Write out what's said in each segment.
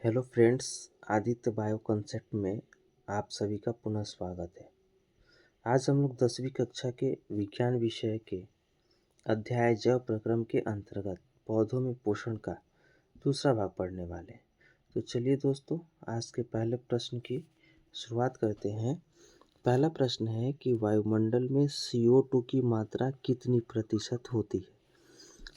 Hello friends, Aditya bio concept में आप सभी का पुनः स्वागत है। आज हम लोग 10वीं कक्षा के विज्ञान विषय के अध्याय जैव प्रक्रम के अंतर्गत पौधों में पोषण का दूसरा भाग पढ़ने वाले हैं। तो चलिए दोस्तों, आज के पहले प्रश्न की शुरुआत करते हैं। पहला प्रश्न है कि वायुमंडल में CO2 की मात्रा कितनी प्रतिशत होती है?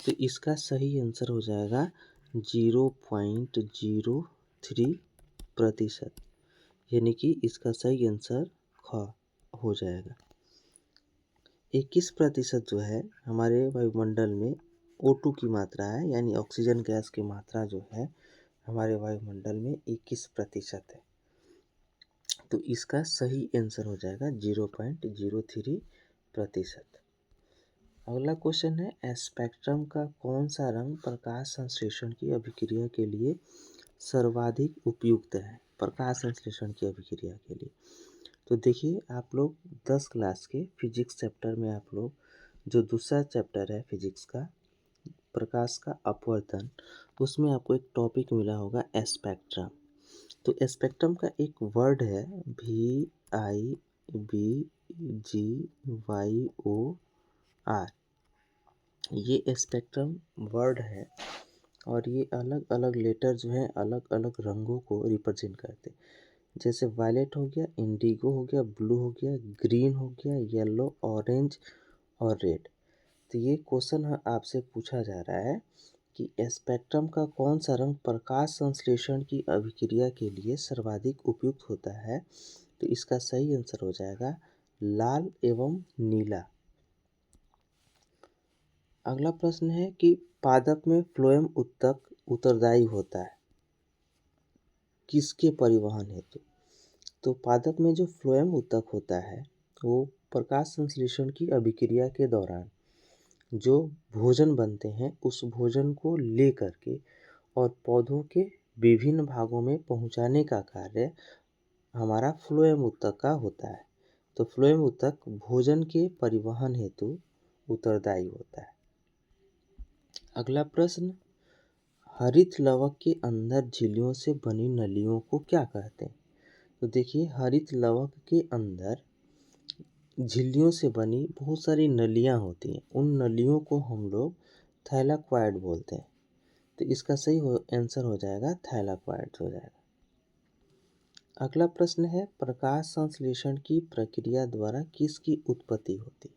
तो इसका सही आंसर हो जाएगा 0.03%, यानी कि इसका सही आंसर ख हो जाएगा। 21% जो है हमारे वायुमंडल में O2 की मात्रा है, यानी ऑक्सीजन गैस की मात्रा जो है हमारे वायुमंडल में 21% है। तो इसका सही आंसर हो जाएगा 0.03%। अगला क्वेश्चन है, स्पेक्ट्रम का कौन सा रंग प्रकाश संश्लेषण की अभिक्रिया के लिए सर्वाधिक उपयुक्त है? प्रकाश संश्लेषण की अभिक्रिया के लिए तो देखिए, आप लोग 10 क्लास के फिजिक्स चैप्टर में आप लोग जो दूसरा चैप्टर है फिजिक्स का, प्रकाश का अपवर्तन, उसमें आपको एक टॉपिक मिला होगा स्पेक्ट्रम। तो स्पेक्ट्रम का एक वर्ड है VIBGYOR। ये स्पेक्ट्रम वर्ड है और ये अलग अलग लेटर जो है अलग अलग रंगों को रिप्रेजेंट करते हैं। जैसे वायलेट हो गया, इंडिगो हो गया, ब्लू हो गया, ग्रीन हो गया, येलो, ऑरेंज और रेड। तो ये क्वेश्चन आपसे पूछा जा रहा है कि स्पेक्ट्रम का कौन सा रंग प्रकाश संश्लेषण की अभिक्रिया के लिए सर्वाधिक उपयुक्त होता है? तो इसका सही आंसर हो जाएगा लाल एवं नीला। अगला प्रश्न है कि पादप में फ्लोएम उत्तक उत्तरदायी होता है किसके परिवहन हेतु? तो पादप में जो फ्लोएम उत्तक होता है वो प्रकाश संश्लेषण की अभिक्रिया के दौरान जो भोजन बनते हैं उस भोजन को ले करके और पौधों के विभिन्न भागों में पहुंचाने का कार्य हमारा फ्लोएम उत्तक का होता है। तो फ्लोएम उत्तक भोजन के परिवहन हेतु उत्तरदायी होता है। अगला प्रश्न, हरित लवक के अंदर झिल्लियों से बनी नलियों को क्या कहते हैं? तो देखिए, हरित लवक के अंदर झिल्लियों से बनी बहुत सारी नलियां होती हैं। उन नलियों को हम लोग थैलाक्वाइड बोलते हैं। तो इसका सही आंसर हो जाएगा थैलाक्वाइड हो जाएगा। अगला प्रश्न है, प्रकाश संश्लेषण की प्रक्रिया द्वारा किसकी उत्पत्ति होती है?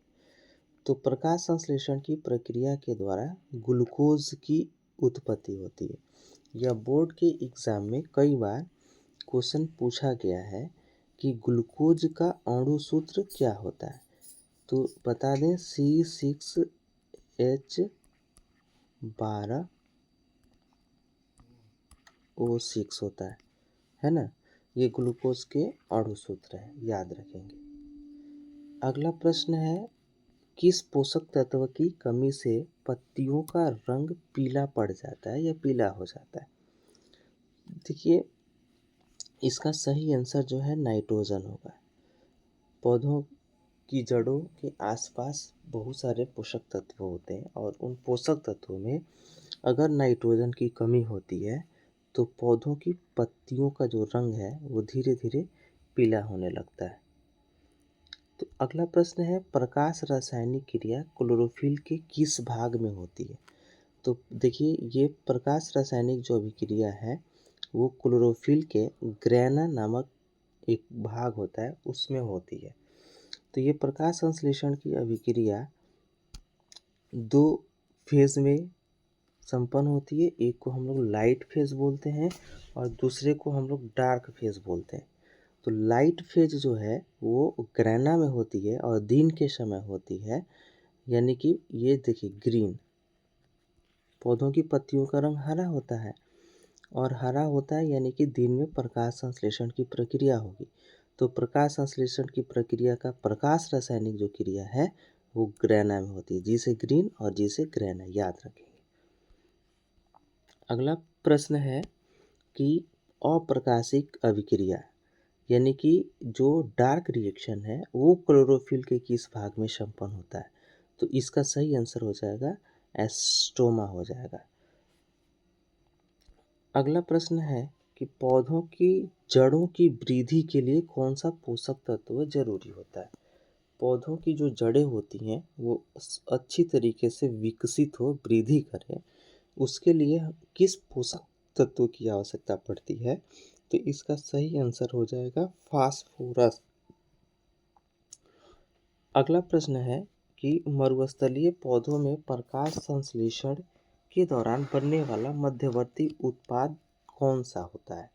तो प्रकाश संश्लेषण की प्रक्रिया के द्वारा ग्लूकोज की उत्पत्ति होती है। यह बोर्ड के एग्जाम में कई बार क्वेश्चन पूछा गया है कि ग्लूकोज का अणु सूत्र क्या होता है? तो बता दें C6H12O6 होता है ना। ये ग्लूकोज के अणु सूत्र है, याद रखेंगे। अगला प्रश्न है, किस पोषक तत्व की कमी से पत्तियों का रंग पीला पड़ जाता है या पीला हो जाता है? देखिए, इसका सही आंसर जो है नाइट्रोजन होगा। पौधों की जड़ों के आसपास बहुत सारे पोषक तत्व होते हैं और उन पोषक तत्वों में अगर नाइट्रोजन की कमी होती है तो पौधों की पत्तियों का जो रंग है वो धीरे धीरे पीला होने लगता है। तो अगला प्रश्न है, प्रकाश रासायनिक क्रिया क्लोरोफिल के किस भाग में होती है? तो देखिए, ये प्रकाश रासायनिक जो अभिक्रिया है वो क्लोरोफिल के ग्रैना नामक एक भाग होता है उसमें होती है। तो ये प्रकाश संश्लेषण की अभिक्रिया दो फेज में संपन्न होती है। एक को हम लोग लाइट फेज बोलते हैं और दूसरे को हम लोग डार्क फेज बोलते हैं। तो लाइट फेज जो है वो ग्रैना में होती है और दिन के समय होती है, यानी कि ये देखिए ग्रीन, पौधों की पत्तियों का रंग हरा होता है और हरा होता है यानी कि दिन में प्रकाश संश्लेषण की प्रक्रिया होगी। तो प्रकाश संश्लेषण की प्रक्रिया का प्रकाश रासायनिक जो क्रिया है वो ग्रैना में होती है, जिसे ग्रीन और जिसे ग्रैना, याद रखेंगे। अगला प्रश्न है कि अप्रकाशिक अभिक्रिया यानी कि जो डार्क रिएक्शन है वो क्लोरोफिल के किस भाग में संपन्न होता है? तो इसका सही आंसर हो जाएगा एस्टोमा हो जाएगा। अगला प्रश्न है कि पौधों की जड़ों की वृद्धि के लिए कौन सा पोषक तत्व जरूरी होता है। पौधों की जो जड़ें होती हैं वो अच्छी तरीके से विकसित हो, वृद्धि करें, उसके लिए किस पोषक तत्व की आवश्यकता पड़ती है। तो इसका सही आंसर हो जाएगा फास्फोरस। अगला प्रश्न है कि मरुस्थलीय पौधों में प्रकाश संश्लेषण के दौरान बनने वाला मध्यवर्ती उत्पाद कौन सा होता है।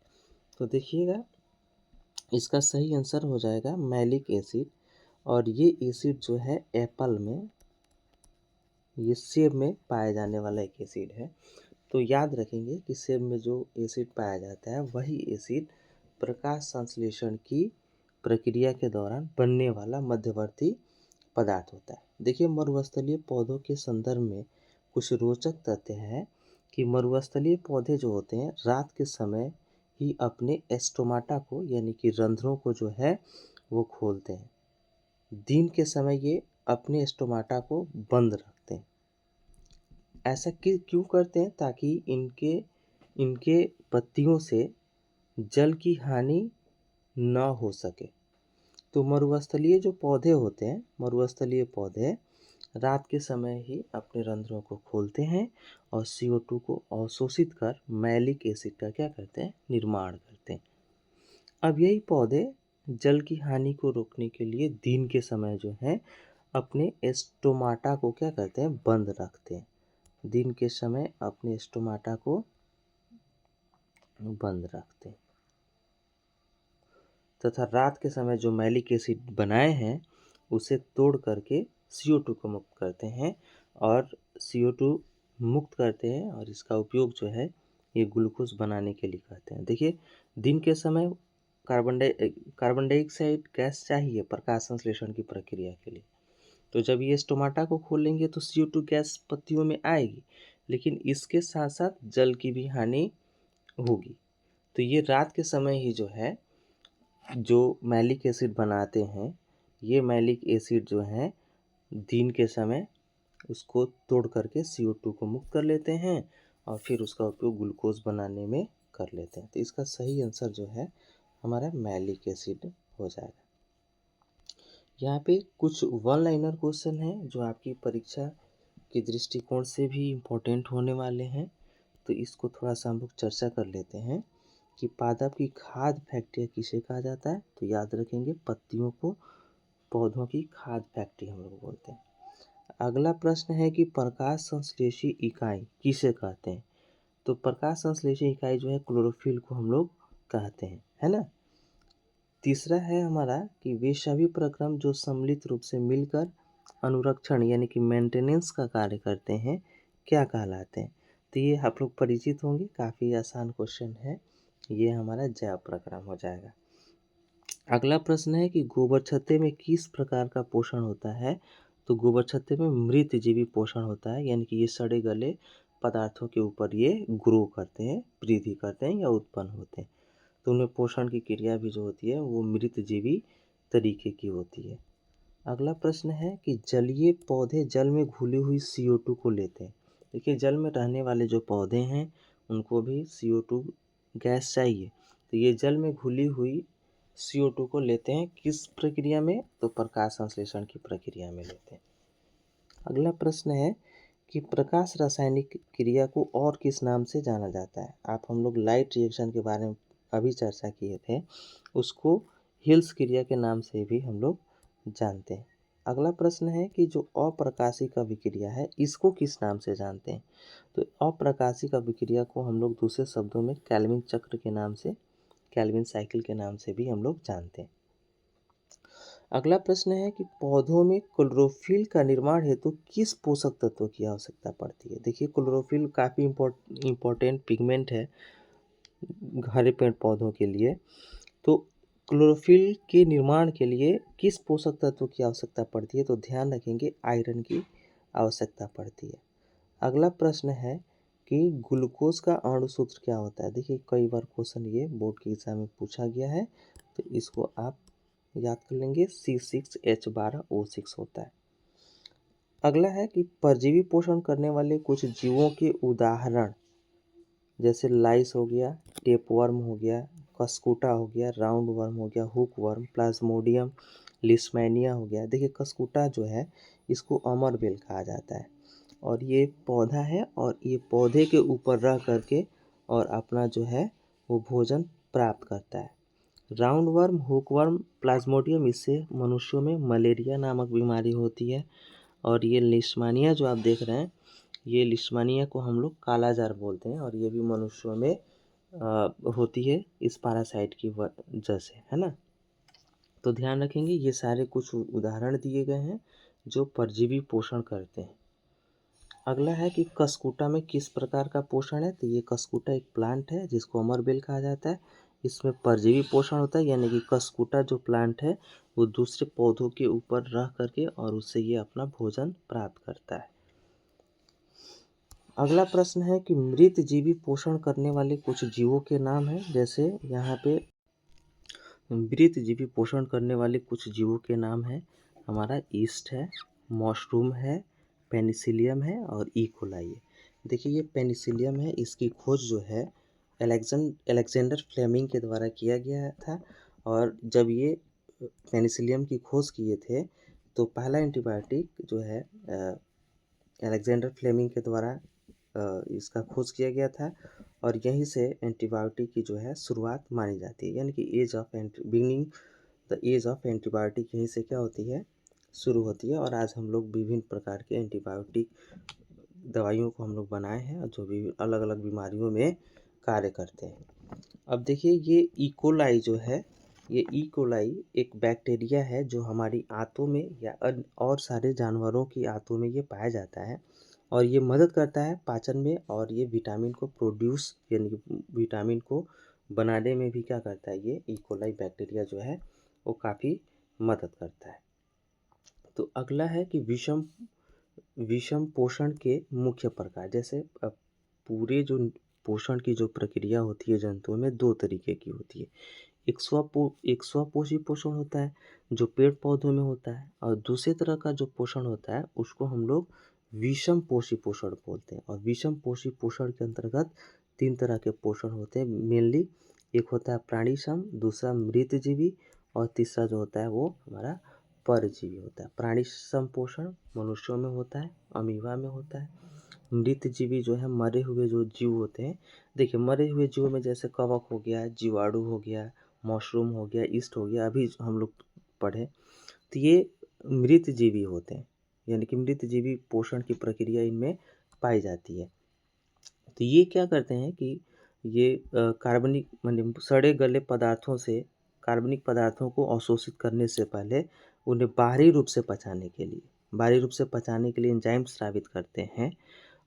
तो देखिएगा, इसका सही आंसर हो जाएगा मैलिक एसिड। और ये एसिड जो है एप्पल में, ये सेब में पाया जाने वाला एक एसिड है। तो याद रखेंगे कि सेब में जो एसिड पाया जाता है वही एसिड प्रकाश संश्लेषण की प्रक्रिया के दौरान बनने वाला मध्यवर्ती पदार्थ होता है। देखिए, मरुस्थलीय पौधों के संदर्भ में कुछ रोचक तथ्य हैं कि मरुस्थलीय पौधे जो होते हैं रात के समय ही अपने एस्टोमाटा को, यानी कि रंध्रों को जो है वो खोलते हैं। दिन के समय ये अपने एस्टोमाटा को बंद रखते हैं। ऐसा क्यों करते हैं? ताकि इनके इनके पत्तियों से जल की हानि न हो सके। तो मरुस्थलीय जो पौधे होते हैं, मरुस्थलीय पौधे रात के समय ही अपने रंध्रों को खोलते हैं और CO2 को अवशोषित कर मैलिक एसिड का क्या करते हैं, निर्माण करते हैं। अब यही पौधे जल की हानि को रोकने के लिए दिन के समय जो है अपने एस्टोमाटा को क्या करते हैं, बंद रखते हैं। दिन के समय अपने स्टोमाटा को बंद रखते हैं तथा रात के समय जो मैलिक एसिड बनाए हैं उसे तोड़ करके CO2 को मुक्त करते हैं और CO2 मुक्त करते हैं और इसका उपयोग जो है ये ग्लूकोज बनाने के लिए करते हैं। देखिए, दिन के समय कार्बन डाइऑक्साइड गैस चाहिए प्रकाश संश्लेषण की प्रक्रिया के लिए। तो जब ये स्टोमाटा को खोलेंगे तो CO2 गैस पत्तियों में आएगी, लेकिन इसके साथ साथ जल की भी हानि होगी। तो ये रात के समय ही जो है जो मैलिक एसिड बनाते हैं, ये मैलिक एसिड जो है दिन के समय उसको तोड़ करके CO2 को मुक्त कर लेते हैं और फिर उसका उपयोग ग्लूकोज बनाने में कर लेते हैं। तो इसका सही आंसर जो है हमारा मैलिक एसिड हो जाएगा। यहाँ पे कुछ वन लाइनर क्वेश्चन हैं जो आपकी परीक्षा के दृष्टिकोण से भी इम्पोर्टेंट होने वाले हैं। तो इसको थोड़ा सा हम लोग चर्चा कर लेते हैं कि पादप की खाद्य फैक्ट्री किसे कहा जाता है। तो याद रखेंगे, पत्तियों को पौधों की खाद्य फैक्ट्री हम लोग बोलते हैं। अगला प्रश्न है कि प्रकाश संश्लेषी इकाई किसे कहते हैं। तो प्रकाश संश्लेषी इकाई जो है क्लोरोफिल को हम लोग कहते हैं, है ना। तीसरा है हमारा कि वे सभी प्रक्रम जो सम्मिलित रूप से मिलकर अनुरक्षण यानी कि मेंटेनेंस का कार्य करते हैं क्या कहलाते हैं। तो ये आप लोग परिचित होंगे, काफ़ी आसान क्वेश्चन है, ये हमारा जैव प्रक्रम हो जाएगा। अगला प्रश्न है कि गोबर छत्ते में किस प्रकार का पोषण होता है। तो गोबर छत्ते में मृत जीवी पोषण होता है, यानी कि ये सड़े गले पदार्थों के ऊपर ये ग्रो करते हैं, वृद्धि करते हैं या उत्पन्न होते हैं। तो उनमें पोषण की क्रिया भी जो होती है वो मृत जीवी तरीके की होती है। अगला प्रश्न है कि जलीय पौधे जल में घुली हुई CO2 को लेते हैं। देखिए, जल में रहने वाले जो पौधे हैं उनको भी CO2 गैस चाहिए। तो ये जल में घुली हुई CO2 को लेते हैं किस प्रक्रिया में, तो प्रकाश संश्लेषण की प्रक्रिया में लेते हैं। अगला प्रश्न है कि प्रकाश रासायनिक क्रिया को और किस नाम से जाना जाता है। आप हम लोग लाइट रिएक्शन के बारे में अभी चर्चा किए थे, उसको हिल्स क्रिया के नाम से भी हम लोग जानते हैं। अगला प्रश्न है कि जो अप्रकाशिक अभिक्रिया है इसको किस नाम से जानते हैं। तो अप्रकाशिक अभिक्रिया को हम लोग दूसरे शब्दों में कैल्विन चक्र के नाम से, कैल्विन साइकिल के नाम से भी हम लोग जानते हैं। अगला प्रश्न है कि पौधों में क्लोरोफिल का निर्माण हेतु किस पोषक तत्व की आवश्यकता पड़ती है। देखिए, क्लोरोफिल काफ़ी इम्पोर्टेंट पिगमेंट है हरे पेड़ पौधों के लिए। तो क्लोरोफिल के निर्माण के लिए किस पोषक तत्व की आवश्यकता पड़ती है। तो ध्यान रखेंगे, आयरन की आवश्यकता पड़ती है। अगला प्रश्न है कि ग्लूकोज का अणु सूत्र क्या होता है। देखिए, कई बार क्वेश्चन ये बोर्ड के एग्जाम में पूछा गया है, तो इसको आप याद कर लेंगे, C6H12O6 होता है। अगला है कि परजीवी पोषण करने वाले कुछ जीवों के उदाहरण जैसे लाइस हो गया, टेपवर्म हो गया, कस्कुटा हो गया, राउंड वर्म हो गया, हुक वर्म, प्लाज्मोडियम, लिस्मैनिया हो गया। देखिए कस्कुटा जो है इसको अमर बेल कहा जाता है और ये पौधा है और ये पौधे के ऊपर रह करके और अपना जो है वो भोजन प्राप्त करता है। Round worm, hook worm, Plasmodium, इससे मनुष्यों में मलेरिया नामक बीमारी होती है। और ये लिस्मानिया जो आप देख रहे हैं, ये लिस्मानिया को हम लोग कालाजार बोलते हैं और ये भी मनुष्यों में होती है इस पैरासाइट की वजह से, है ना। तो ध्यान रखेंगे ये सारे कुछ उदाहरण दिए गए हैं जो परजीवी पोषण करते हैं। अगला है कि कस्कुटा में किस प्रकार का पोषण है। तो ये कस्कुटा एक प्लांट है जिसको अमरबेल कहा जाता है। इसमें परजीवी पोषण होता है, यानी कि कस्कुटा जो प्लांट है वो दूसरे पौधों के ऊपर रह करके और उससे ये अपना भोजन प्राप्त करता है। अगला प्रश्न है कि मृत जीवी पोषण करने वाले कुछ जीवों के नाम हैं। जैसे यहाँ पे मृत जीवी पोषण करने वाले कुछ जीवों के नाम हैं। हमारा ईस्ट है, मशरूम है, पेनिसिलियम है और कोलाई है। देखिए ये पेनिसिलियम है, इसकी खोज जो है अलेक्जेंडर फ्लेमिंग के द्वारा किया गया था। और जब ये पेनिसिलियम की खोज किए थे तो पहला एंटीबायोटिक जो है अलेक्जेंडर फ्लेमिंग के द्वारा इसका खोज किया गया था और यहीं से एंटीबायोटिक की जो है शुरुआत मानी जाती है, यानी कि beginning the age of antibiotic यहीं से क्या होती है, शुरू होती है। और आज हम लोग विभिन्न प्रकार के एंटीबायोटिक दवाइयों को हम लोग बनाए हैं जो भी अलग अलग बीमारियों में कार्य करते हैं। अब देखिए ये इकोलाई जो है, ये इकोलाई एक बैक्टीरिया है जो हमारी आंतों में या और सारे जानवरों की आंतों में ये पाया जाता है और ये मदद करता है पाचन में और ये विटामिन को प्रोड्यूस यानी कि विटामिन को बनाने में भी क्या करता है, ये इकोलाई बैक्टीरिया जो है वो काफ़ी मदद करता है। तो अगला है कि विषम पोषण के मुख्य प्रकार। जैसे पूरे जो पोषण की जो प्रक्रिया होती है जंतुओं में दो तरीके की होती है। एक स्वपोषी पोषण होता है जो पेड़ पौधों में होता है और दूसरे तरह का जो पोषण होता है उसको हम लोग विषम पोषी पोषण बोलते हैं। और विषम पोषी पोषण के अंतर्गत तीन तरह के पोषण होते हैं मेनली। एक होता है प्राणीसम, दूसरा मृतजीवी और तीसरा जो होता है वो हमारा परजीवी होता है। प्राणीसम पोषण मनुष्यों में होता है, अमीबा में होता है। मृतजीवी जो है मरे हुए जो जीव होते हैं। देखिए मरे हुए जीवों में जैसे कवक हो गया, जीवाणु हो गया, मशरूम हो गया, ईस्ट हो गया, अभी हम लोग पढ़े, तो ये मृतजीवी होते हैं, यानी कि मृतजीवी पोषण की प्रक्रिया इनमें पाई जाती है। तो ये क्या करते हैं कि ये कार्बनिक माने सड़े गले पदार्थों से कार्बनिक पदार्थों को अवशोषित करने से पहले उन्हें बाहरी रूप से पचाने के लिए एंजाइम स्रावित करते हैं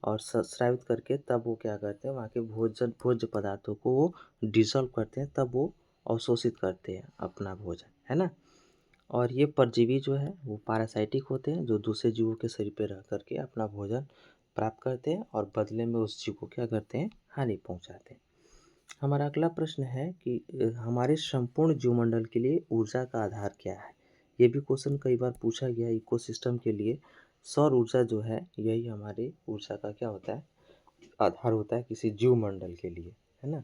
और स्रावित करके तब वो क्या करते हैं, वहाँ के भोज्य पदार्थों को वो डिसॉल्व करते हैं, तब वो अवशोषित करते हैं अपना भोजन, है ना। और ये परजीवी जो है वो पैरासाइटिक होते हैं जो दूसरे जीवों के शरीर पर रह करके अपना भोजन प्राप्त करते हैं और बदले में उस जीव को क्या करते हैं, हानि पहुंचाते हैं। हमारा अगला प्रश्न है कि हमारे संपूर्ण जीवमंडल के लिए ऊर्जा का आधार क्या है। ये भी क्वेश्चन कई बार पूछा गया। इकोसिस्टम के लिए सौर ऊर्जा जो है यही हमारे ऊर्जा का क्या होता है, आधार होता है किसी जीवमंडल के लिए, है ना।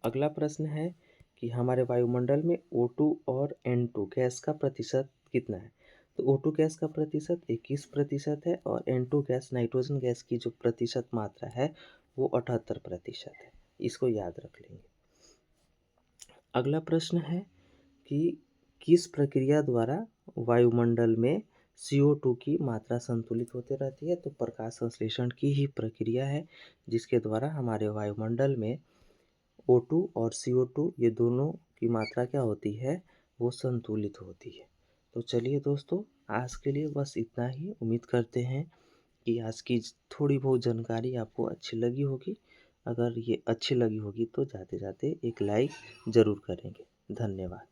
अगला प्रश्न है कि हमारे वायुमंडल में O2 और N2 गैस का प्रतिशत कितना है। तो O2 गैस का प्रतिशत 21% है और N2 गैस नाइट्रोजन गैस की जो प्रतिशत मात्रा है वो 78% है। इसको याद रख लेंगे। अगला प्रश्न है कि किस प्रक्रिया द्वारा वायुमंडल में CO2 की मात्रा संतुलित होती रहती है। तो प्रकाश संश्लेषण की ही प्रक्रिया है जिसके द्वारा हमारे वायुमंडल में O2 और CO2 ये दोनों की मात्रा क्या होती है, वो संतुलित होती है। तो चलिए दोस्तों आज के लिए बस इतना ही। उम्मीद करते हैं कि आज की थोड़ी बहुत जानकारी आपको अच्छी लगी होगी। अगर ये अच्छी लगी होगी तो जाते जाते एक लाइक ज़रूर करेंगे। धन्यवाद।